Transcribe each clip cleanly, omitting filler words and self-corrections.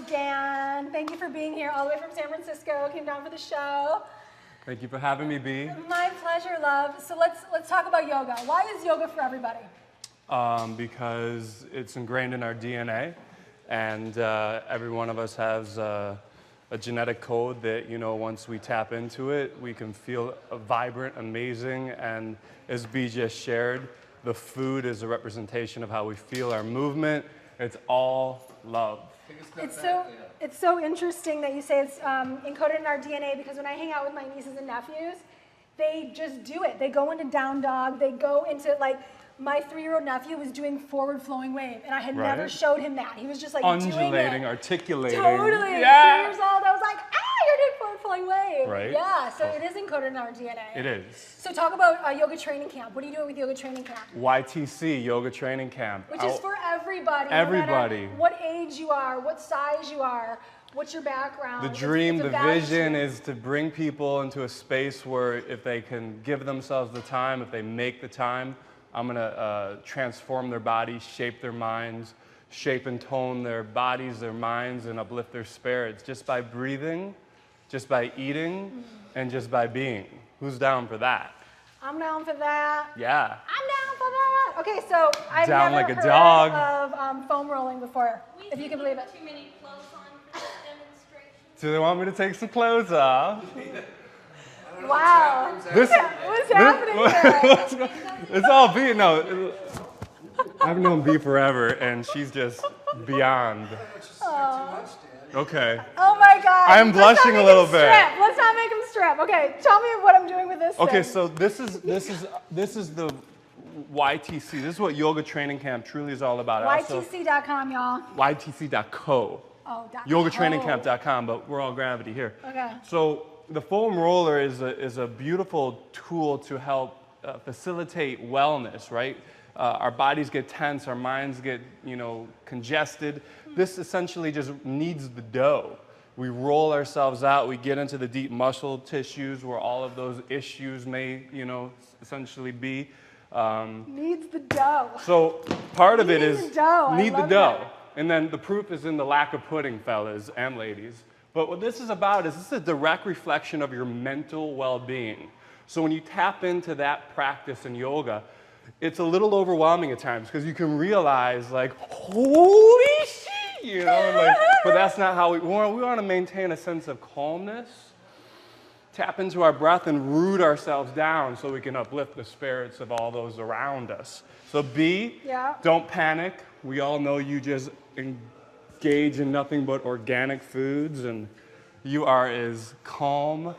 Dan. Thank you for being here all the way from San Francisco. Came down for the show. Thank you for having me, B. My pleasure, love. So let's talk about yoga. Why is yoga for everybody? Because it's ingrained in our DNA, and every one of us has a genetic code that, you know, once we tap into it, we can feel vibrant, amazing, and as B just shared, the food is a representation of how we feel, our movement. It's all love. It's so interesting that you say it's encoded in our DNA, because when I hang out with my nieces and nephews, they just do it. They go into down dog. They go into, like, my 3-year-old nephew was doing forward flowing wave, and I had never showed him that. He was just like undulating, doing it. articulating. Totally. Yeah. 2 years old, I was like, you're doing forward flowing wave. Right. Yeah, so it is encoded in our DNA. It is. So talk about yoga training camp. What are you doing with yoga training camp? YTC, Yoga Training Camp. Which is for everybody. Everybody. No matter what age you are, what size you are, what's your background. The dream, it's the vision is to bring people into a space where if they can give themselves the time, if they make the time, I'm gonna transform their bodies, shape their minds, shape and tone their bodies, their minds, and uplift their spirits just by breathing, just by eating, and just by being. Who's down for that? I'm down for that. Yeah. I'm down for that. Okay, so I've Down never like a heard dog. of foam rolling before, if you can believe it. Too many clothes on for this demonstration. Do they want me to take some clothes off? Wow. What's happening here? It's all B. No, I've known B forever, and she's just beyond. Okay. Oh my God. I'm blushing a little bit. Let's not make him strip. Okay, tell me what I'm doing with this Okay, thing. so this is the YTC. This is what Yoga Training Camp truly is all about. YTC.com, y'all. YTC.co. Oh, YogaTrainingCamp.com, but we're all gravity here. Okay. So the foam roller is a beautiful tool to help facilitate wellness, right? Our bodies get tense, our minds get, congested. This essentially just needs the dough. We roll ourselves out, we get into the deep muscle tissues where all of those issues may, essentially be. Needs the dough. So part of it Need is the dough. need I the love dough. that. And then the proof is in the lack of pudding, fellas and ladies. But what this is about is this is a direct reflection of your mental well-being. So when you tap into that practice in yoga, it's a little overwhelming at times because you can realize, like, holy shit, but that's not how we want to maintain a sense of calmness, tap into our breath and root ourselves down so we can uplift the spirits of all those around us. So B, don't panic. We all know you just engage in nothing but organic foods, and you are as calm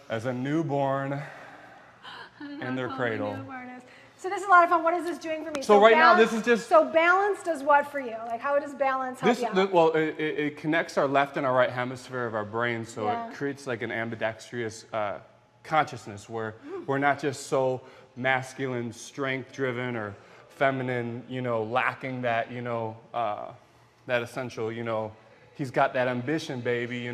as a newborn in their cradle. So this is a lot of fun. What is this doing for me? So right now, this is just... So balance does what for you? Like, how does balance help you out? Well, it connects our left and our right hemisphere of our brain, so it creates like an ambidextrous consciousness where we're not just so masculine, strength-driven, or feminine, lacking that, that essential, he's got that ambition, baby,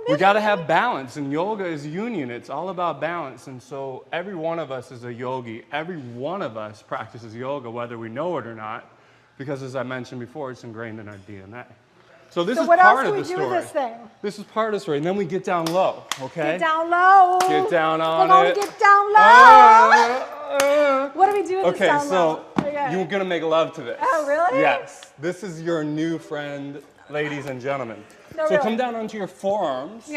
We got to have balance, and yoga is union. It's all about balance, and so every one of us is a yogi. Every one of us practices yoga, whether we know it or not, because as I mentioned before, it's ingrained in our DNA. So this is part of the story. So what else do we do with this thing? This is part of the story, and then we get down low, okay? Get down low. Get down on We're it. Gonna get down low. What do we do with this down low? You're gonna make love to this. Oh, really? Yes. This is your new friend, ladies and gentlemen. No, so really. come down onto your forearms,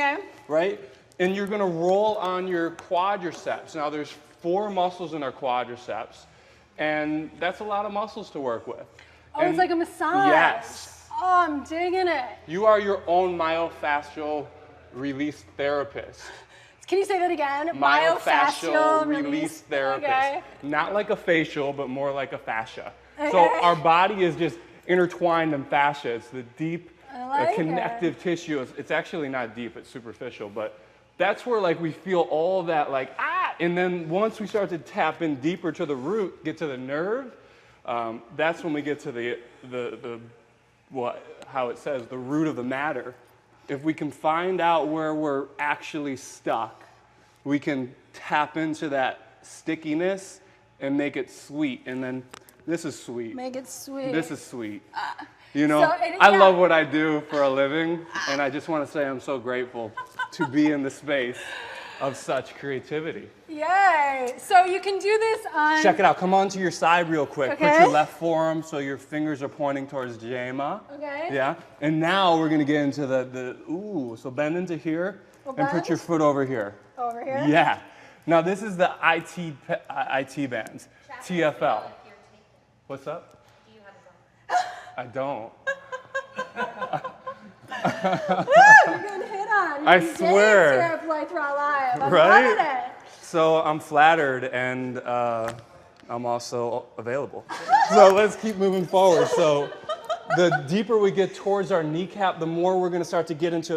right? And you're gonna roll on your quadriceps. Now there's 4 muscles in our quadriceps, and that's a lot of muscles to work with. Oh, it's like a massage. Yes. Oh, I'm digging it. You are your own myofascial release therapist. Can you say that again? Myofascial release therapist. Okay. Not like a facial, but more like a fascia. So our body is just intertwined in fascia. It's the deep connective tissue. It's actually not deep, it's superficial, but that's where we feel all that and then once we start to tap in deeper to the root, get to the nerve, that's when we get to how it says, the root of the matter. If we can find out where we're actually stuck, we can tap into that stickiness and make it sweet. And then this is sweet. Make it sweet. This is sweet. You know, I love what I do for a living, and I just want to say I'm so grateful to be in the space of such creativity. Yay! So you can do this on... Check it out. Come on to your side real quick. Okay. Put your left forearm so your fingers are pointing towards Jema. Okay. Yeah. And now we're going to get into so bend into here and put your foot over here. Over here? Yeah. Now this is the IT bands, TFL. What's up? Do you have a I don't. You're getting hit on. I You swear. did here at Blythe Raw Live. I'm Right? loving it. So I'm flattered, and I'm also available. So let's keep moving forward. So the deeper we get towards our kneecap, the more we're going to start to get into,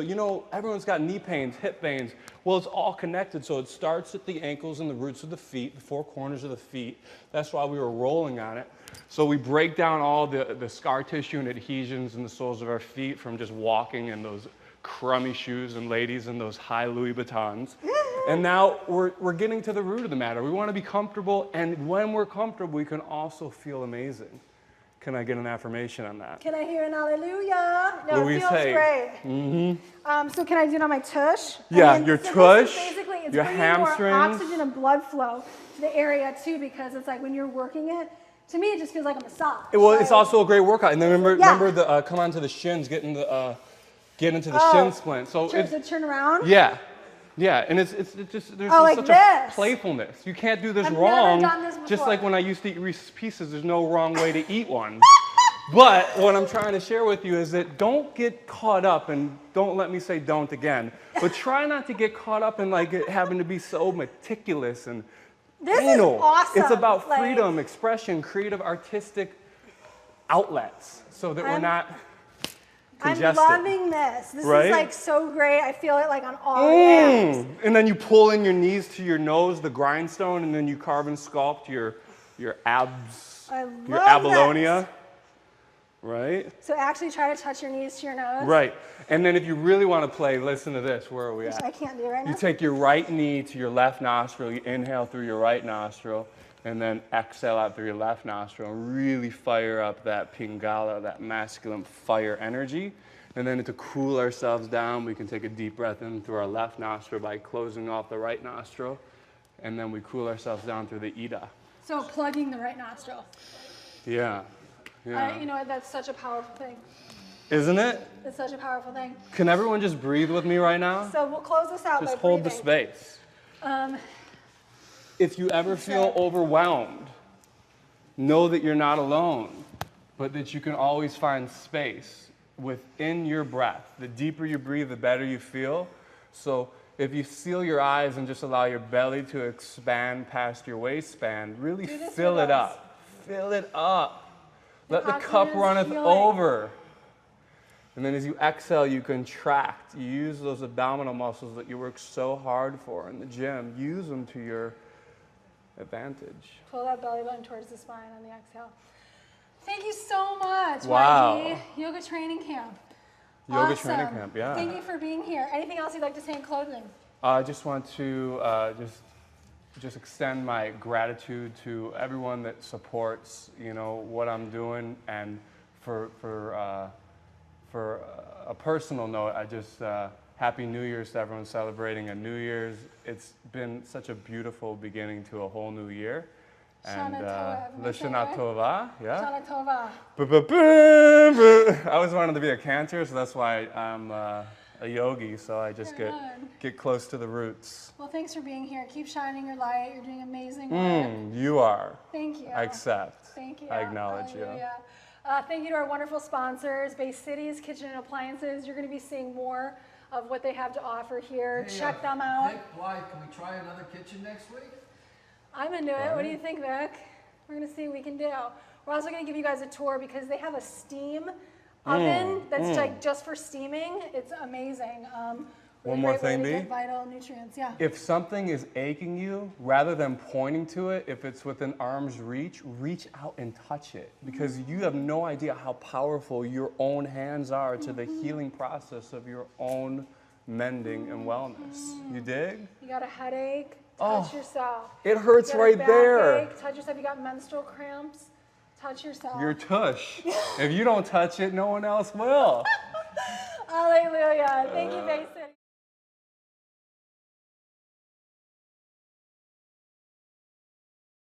everyone's got knee pains, hip pains. Well, it's all connected. So it starts at the ankles and the roots of the feet, the four corners of the feet. That's why we were rolling on it. So we break down all the scar tissue and adhesions in the soles of our feet from just walking in those crummy shoes, and ladies in those high Louis Vuittons. And now we're getting to the root of the matter. We want to be comfortable, and when we're comfortable, we can also feel amazing. Can I get an affirmation on that? Can I hear an hallelujah? No, Louise it feels Hay. great. Mm-hmm. So can I do it on my tush? Yeah, And then- your so this is tush, basically, it's your bringing hamstrings. more oxygen and blood flow to the area too, because it's like when you're working it, to me it just feels like a massage. Well, it's also a great workout. And then remember Yeah. the come onto the shins, get into the shin splint. So turn around. yeah. Yeah, and it's just there's like such this. a playfulness. You can't do this I've wrong. never done this Just before. like when I used to eat Reese's Pieces, there's no wrong way to eat one. But what I'm trying to share with you is that don't get caught up, and don't let me say don't again, but try not to get caught up in like it having to be so meticulous and This anal. is awesome. It's about Like, freedom, expression, creative, artistic outlets, so that we're not congested. I'm loving this. This Right? is like so great. I feel it like on all the ends. And then you pull in your knees to your nose, the grindstone, and then you carve and sculpt your abs, I your love abalonia. this. Right? So actually try to touch your knees to your nose. Right. And then if you really want to play, listen to this. Where are we Which at? I can't do right now. You take your right knee to your left nostril, you inhale through your right nostril, and then exhale out through your left nostril, and really fire up that pingala, that masculine fire energy. And then to cool ourselves down, we can take a deep breath in through our left nostril by closing off the right nostril, and then we cool ourselves down through the Ida. So plugging the right nostril. Yeah. Yeah. You know what? That's such a powerful thing. Isn't it? It's such a powerful thing. Can everyone just breathe with me right now? So we'll close this out Just by hold the breathing. space. Um, If you ever feel overwhelmed, know that you're not alone, but that you can always find space within your breath. The deeper you breathe, the better you feel. So if you seal your eyes and just allow your belly to expand past your waistband, really Do this fill with it us. up. Fill it up. Let the oxygen cup is runneth healing. over. And then as you exhale, you contract. You use those abdominal muscles that you work so hard for in the gym. Use them to your advantage. pull that belly button towards the spine on the exhale. Thank you so much, Wow. YG. Yoga Training Camp. Yoga Awesome. training camp, yeah. Thank you for being here. Anything else you'd like to say in closing? I just want to just extend my gratitude to everyone that supports, what I'm doing, and for a personal note, I just Happy New Year's to everyone celebrating a New Year's. It's been such a beautiful beginning to a whole new year. And Shana Tova. Am I saying Lashana right? Tova, yeah. Shana Tova. I always wanted to be a cantor, so that's why I'm a yogi, so I just Right on. get close to the roots. Well, thanks for being here. Keep shining your light. You're doing amazing work. You are. Thank you. I accept. Thank you. I acknowledge you. Hallelujah. Thank you to our wonderful sponsors, Bay Cities Kitchen and Appliances. You're going to be seeing more of what they have to offer here. Hey, Check them out. Vic, Blythe, can we try another kitchen next week? I'm into it. What do you think, Vic? We're going to see what we can do. We're also going to give you guys a tour because they have a steam oven that's like just for steaming. It's amazing. One more great way thing, to B. get vital nutrients. Yeah. If something is aching you, rather than pointing to it, if it's within arm's reach, reach out and touch it, because you have no idea how powerful your own hands are to the healing process of your own mending and wellness. You dig? You got a headache? Touch yourself. It hurts You got a right there. backache, touch yourself. You got menstrual cramps? Touch yourself. Your tush. If you don't touch it, no one else will. Hallelujah. Thank you, Mason.